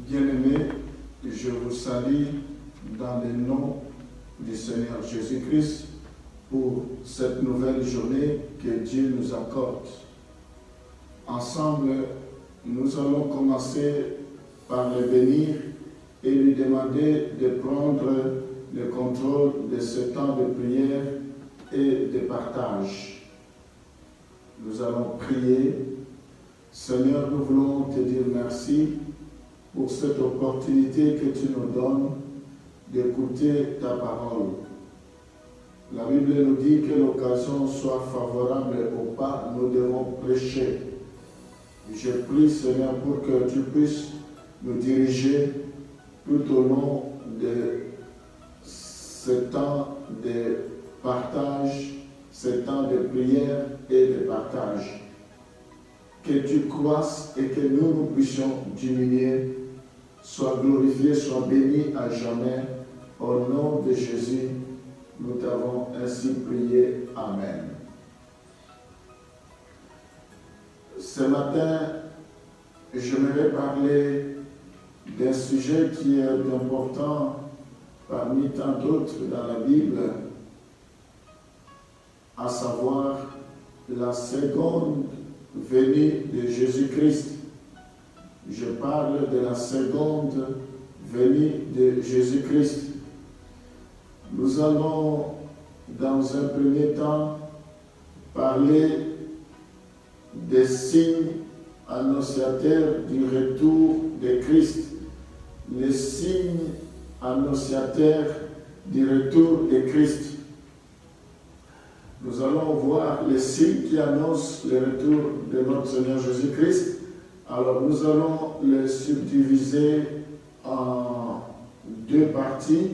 Bien-aimés, je vous salue dans le nom du Seigneur Jésus-Christ pour cette nouvelle journée que Dieu nous accorde. Ensemble, nous allons commencer par le bénir et lui demander de prendre le contrôle de ce temps de prière et de partage. Nous allons prier. Seigneur, nous voulons te dire merci pour cette opportunité que tu nous donnes d'écouter ta parole. La Bible nous dit que l'occasion soit favorable ou pas, nous devons prêcher. Je prie, Seigneur, pour que tu puisses nous diriger tout au long de ce temps de partage, ce temps de prière et de partage. Que tu croisses et que nous puissions diminuer, sois glorifié, sois béni à jamais. Au nom de Jésus, nous t'avons ainsi prié. Amen. Ce matin, j'aimerais parler d'un sujet qui est important parmi tant d'autres dans la Bible, à savoir la seconde venue de Jésus-Christ. Je parle de la seconde venue de Jésus-Christ. Nous allons, dans un premier temps, parler des signes annonciateurs du retour de Christ. Les signes annonciateurs du retour de Christ. Nous allons voir les signes qui annoncent le retour de notre Seigneur Jésus-Christ. Alors nous allons les subdiviser en deux parties.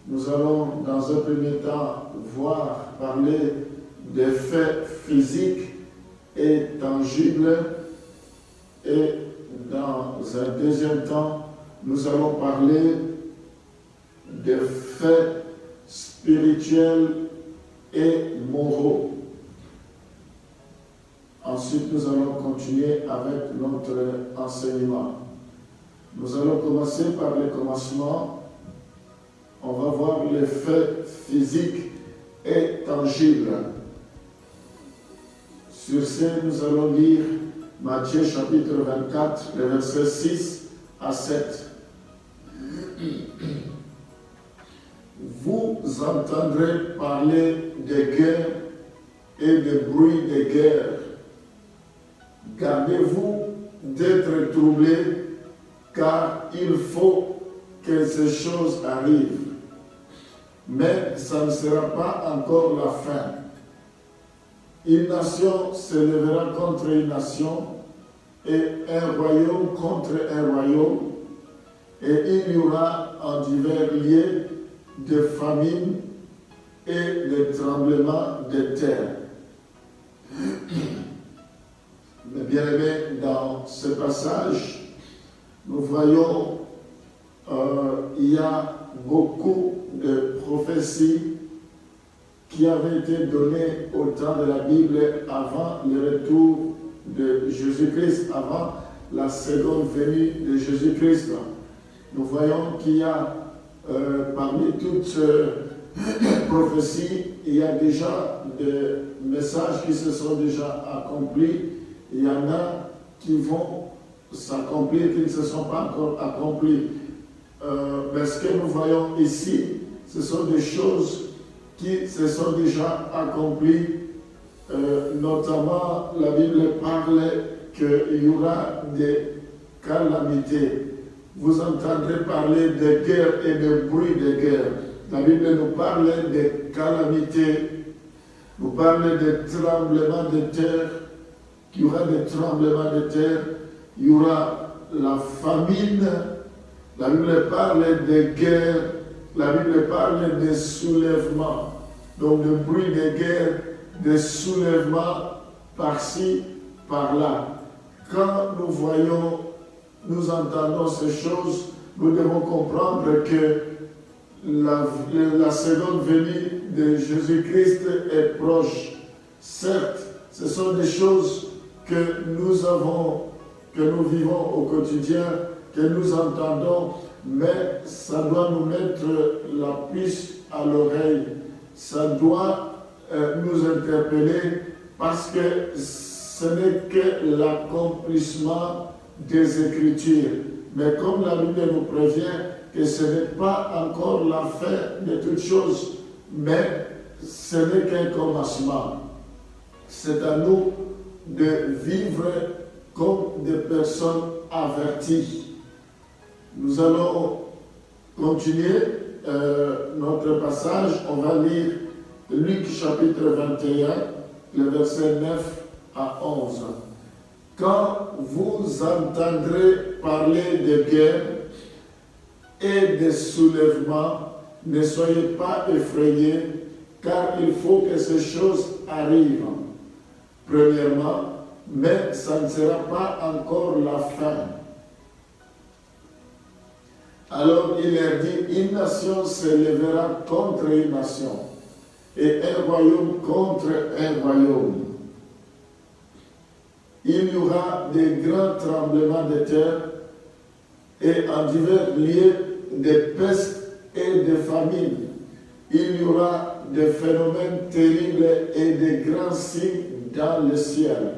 Nous allons dans un premier temps parler des faits physiques et tangibles. Et dans un deuxième temps, nous allons parler des faits spirituels et moraux. Ensuite, nous allons continuer avec notre enseignement. Nous allons commencer par le commencement. On va voir les faits physiques et tangibles. Sur ce, nous allons lire Matthieu chapitre 24, les versets 6 à 7. Vous entendrez parler de guerre et de bruit de guerre. Gardez-vous d'être troublés, car il faut que ces choses arrivent. Mais ça ne sera pas encore la fin. Une nation se lèvera contre une nation, et un royaume contre un royaume, et il y aura en divers lieux de famine et de tremblements de terre. Mais bien aimé, dans ce passage, nous voyons il y a beaucoup de prophéties qui avaient été données au temps de la Bible avant le retour de Jésus-Christ, avant la seconde venue de Jésus-Christ. Nous voyons qu'il y a parmi toutes ces prophéties, il y a déjà des messages qui se sont déjà accomplis. Il y en a qui vont s'accomplir, qui ne se sont pas encore accomplis. Mais ce que nous voyons ici, ce sont des choses qui se sont déjà accomplies. Notamment, la Bible parle qu'il y aura des calamités. Vous entendrez parler de guerre et de bruit de guerre. La Bible nous parle de calamités, nous parle de tremblements de terre, qu'il y aura des tremblements de terre, il y aura la famine. La Bible parle de guerre, la Bible parle de soulèvement. Donc de bruit de guerre, de soulèvement par-ci, par-là. Quand nous entendons ces choses, nous devons comprendre que la seconde venue de Jésus-Christ est proche. Certes, ce sont des choses que nous vivons au quotidien, que nous entendons, mais ça doit nous mettre la puce à l'oreille. Ça doit nous interpeller parce que ce n'est que l'accomplissement des Écritures. Mais comme la Bible nous prévient que ce n'est pas encore la fin de toutes choses, mais ce n'est qu'un commencement. C'est à nous de vivre comme des personnes averties. Nous allons continuer notre passage. On va lire Luc chapitre 21, le verset 9 à 11. Quand vous entendrez parler de guerre et de soulèvements, ne soyez pas effrayés, car il faut que ces choses arrivent. Premièrement, mais ça ne sera pas encore la fin. Alors il leur dit, une nation se lèvera contre une nation, et un royaume contre un royaume. Il y aura des grands tremblements de terre, et en divers lieux des pestes et des famines. Il y aura des phénomènes terribles et des grands signes dans le ciel.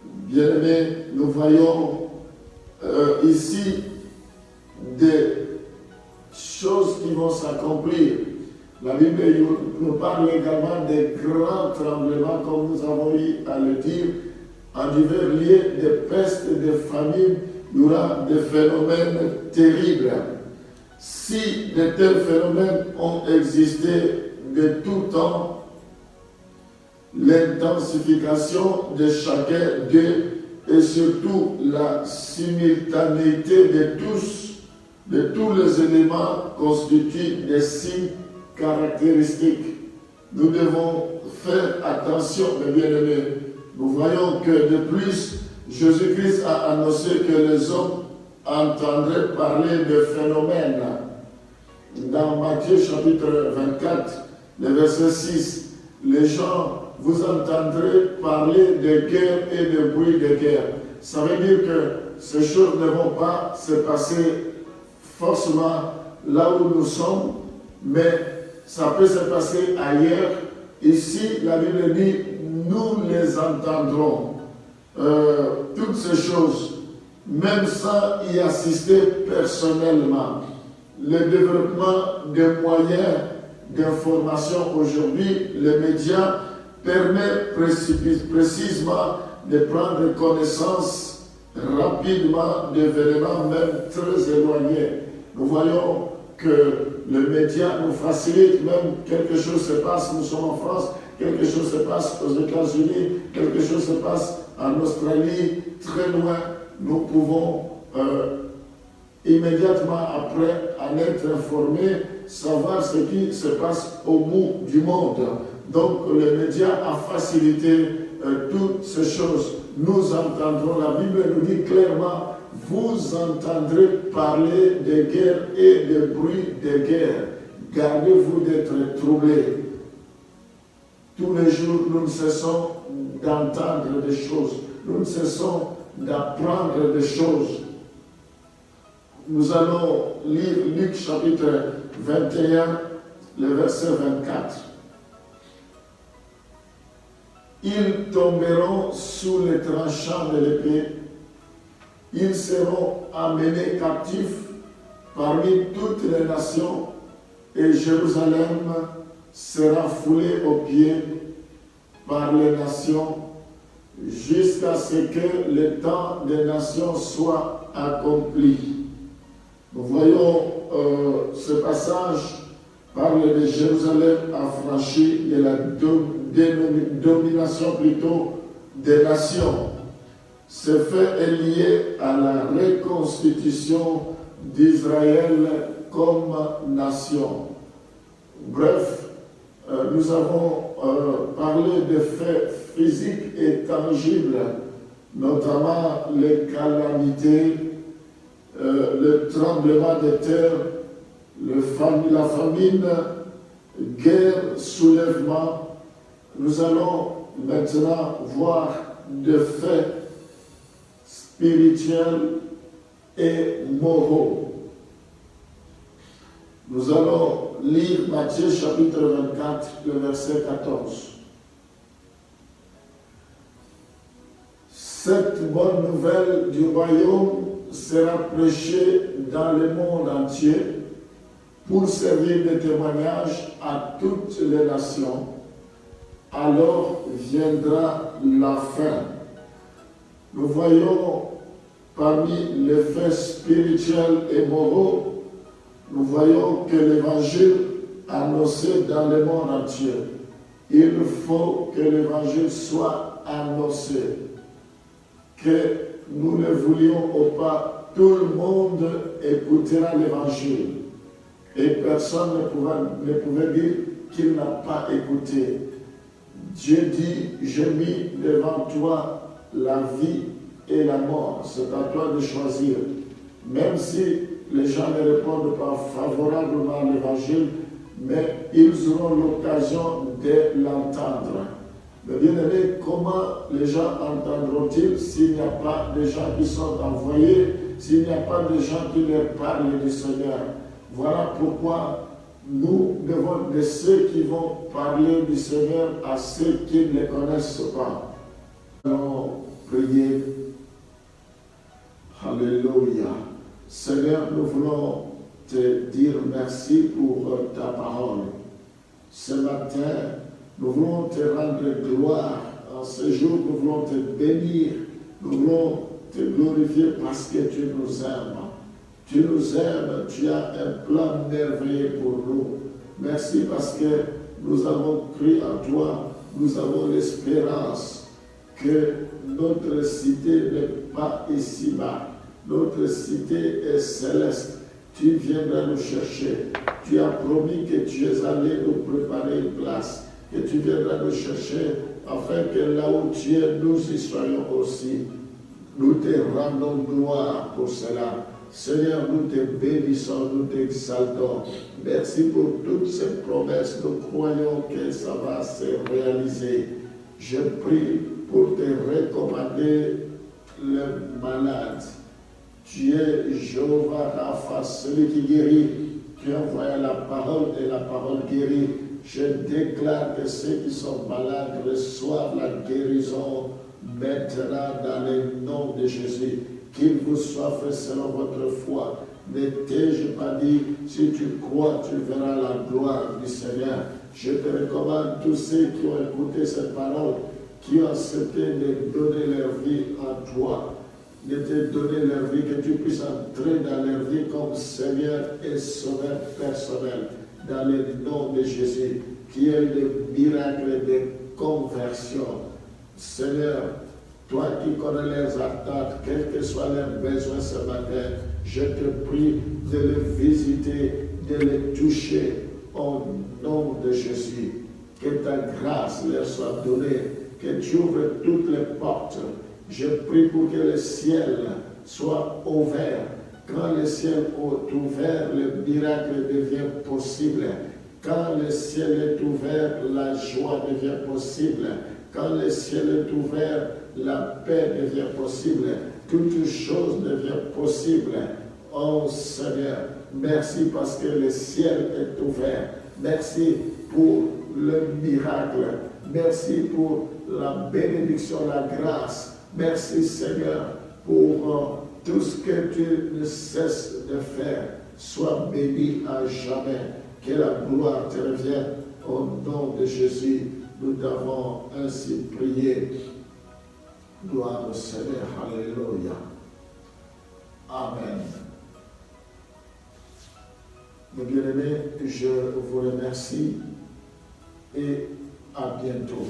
Bien-aimés, nous voyons ici des choses qui vont s'accomplir. La Bible nous parle également des grands tremblements, comme nous avons eu à le dire, en divers lieux, des pestes, des famines, il y aura des phénomènes terribles. Si de tels phénomènes ont existé de tout temps, l'intensification de chacun d'eux et surtout la simultanéité de tous les éléments constituent des signes caractéristiques. Nous devons faire attention, mes bien-aimés. Nous voyons que de plus, Jésus-Christ a annoncé que les hommes entendraient parler de phénomènes. Dans Matthieu chapitre 24, le verset 6, les gens, vous entendrez parler de guerre et de bruit de guerre. Ça veut dire que ces choses ne vont pas se passer forcément là où nous sommes, mais ça peut se passer ailleurs. Ici, la Bible dit, nous les entendrons. Toutes ces choses, même sans y assister personnellement. Le développement des moyens d'information aujourd'hui, les médias, permet précisément de prendre connaissance rapidement d'événements même très éloignés. Nous voyons que le média nous facilite, même quelque chose se passe, nous sommes en France, quelque chose se passe aux États-Unis, quelque chose se passe en Australie, très loin, nous pouvons immédiatement après en être informés, savoir ce qui se passe au bout du monde. Donc le média a facilité toutes ces choses. Nous entendrons, la Bible nous dit clairement, vous entendrez parler de guerre et de bruit de guerre. Gardez-vous d'être troublés. Tous les jours, nous ne cessons d'entendre des choses. Nous ne cessons d'apprendre des choses. Nous allons lire Luc chapitre 21, le verset 24. Ils tomberont sous les tranchants de l'épée. Ils seront amenés captifs parmi toutes les nations et Jérusalem sera foulée aux pieds par les nations jusqu'à ce que le temps des nations soit accompli. Nous voyons ce passage parle de Jérusalem affranchie de la domination plutôt des nations. Ce fait est lié à la reconstitution d'Israël comme nation. Bref, nous avons parlé de faits physiques et tangibles, notamment les calamités, le tremblement de terre, la famine, guerre, soulèvement. Nous allons maintenant voir des faits spirituels et moraux. Nous allons lire Matthieu chapitre 24, le verset 14. Cette bonne nouvelle du royaume sera prêchée dans le monde entier pour servir de témoignage à toutes les nations. Alors viendra la fin. Nous voyons parmi les faits spirituels et moraux, nous voyons que l'évangile annoncé dans le monde entier. Il faut que l'évangile soit annoncé. Que nous le voulions ou pas, tout le monde écoutera l'évangile. Et personne ne pouvait dire qu'il n'a pas écouté. Dieu dit, j'ai mis devant toi la vie et la mort. C'est à toi de choisir. Même si les gens ne répondent pas favorablement à l'évangile, mais ils auront l'occasion de l'entendre. Mais bien aimé, comment les gens entendront-ils s'il n'y a pas de gens qui sont envoyés, s'il n'y a pas de gens qui leur parlent du Seigneur? Voilà pourquoi nous devons de ceux qui vont parler du Seigneur à ceux qui ne le connaissent pas. Nous allons prier. Alléluia. Seigneur, nous voulons te dire merci pour ta parole. Ce matin, nous voulons te rendre gloire. En ce jour, nous voulons te bénir. Nous voulons te glorifier parce que tu nous aimes. Tu nous aimes, tu as un plan merveilleux pour nous. Merci parce que nous avons cru en toi. Nous avons l'espérance que notre cité n'est pas ici-bas. Notre cité est céleste. Tu viendras nous chercher. Tu as promis que tu es allé nous préparer une place. Que tu viendras nous chercher afin que là où tu es, nous y soyons aussi. Nous te rendons gloire pour cela. Seigneur, nous te bénissons, nous t'exaltons. Merci pour toutes ces promesses. Nous croyons que ça va se réaliser. Je prie pour te recommander les malades. Tu es Jéhovah Rapha, celui qui guérit. Tu envoies la parole et la parole guérit. Je déclare que ceux qui sont malades reçoivent la guérison maintenant dans le nom de Jésus. Qu'il vous soit fait selon votre foi. Ne t'ai-je pas dit, si tu crois, tu verras la gloire du Seigneur. Je te recommande tous ceux qui ont écouté cette parole, qui ont accepté de donner leur vie à toi, de te donner leur vie, que tu puisses entrer dans leur vie comme Seigneur et Sauveur personnel, dans le nom de Jésus, qui est le miracle de conversion. Seigneur, toi qui connais leurs attentes, quels que soient leurs besoins ce matin, je te prie de les visiter, de les toucher au nom de Jésus. Que ta grâce leur soit donnée, que tu ouvres toutes les portes. Je prie pour que le ciel soit ouvert. Quand le ciel est ouvert, le miracle devient possible. Quand le ciel est ouvert, la joie devient possible. Quand le ciel est ouvert, la paix devient possible. Toute chose devient possible. Oh Seigneur, merci parce que le ciel est ouvert. Merci pour le miracle. Merci pour la bénédiction, la grâce. Merci Seigneur pour tout ce que tu ne cesses de faire. Sois béni à jamais. Que la gloire te revienne au nom de Jésus. Nous t'avons ainsi prié. Gloire au Seigneur. Alléluia. Amen. Mes bien-aimés, je vous remercie et à bientôt.